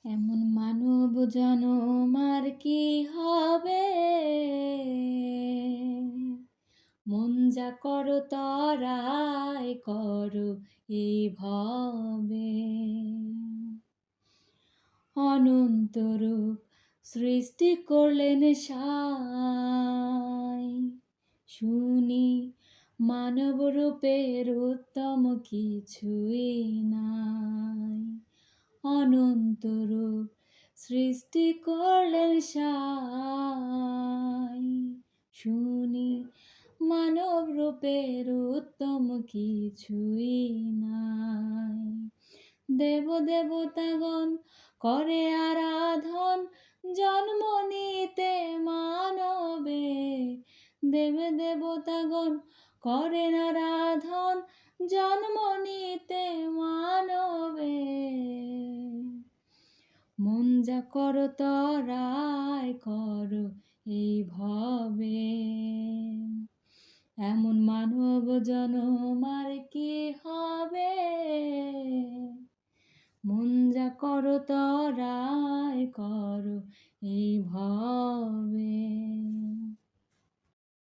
এমন মানব জনম আর কি হবে, মন যা করো তরাই করো এই ভবে। অনন্ত রূপ সৃষ্টি করলেন সাই, শুনি মানব রূপের উত্তম কিছুই নাই। অনন্ত রূপ সৃষ্টি করলেন সাই, শুনি মানব রূপের উত্তম কিছুই নাই। দেব দেবতাগণ করে আরাধন জন্ম নিতে মানবে, দেব দেবতাগণ করেন আরাধন জন্ম নিতে মানবে। মন যা করো তরাই করো এই ভবে, এমন মানব জনম আর কি হবে, মন যা করো তরাই করো এই ভবে।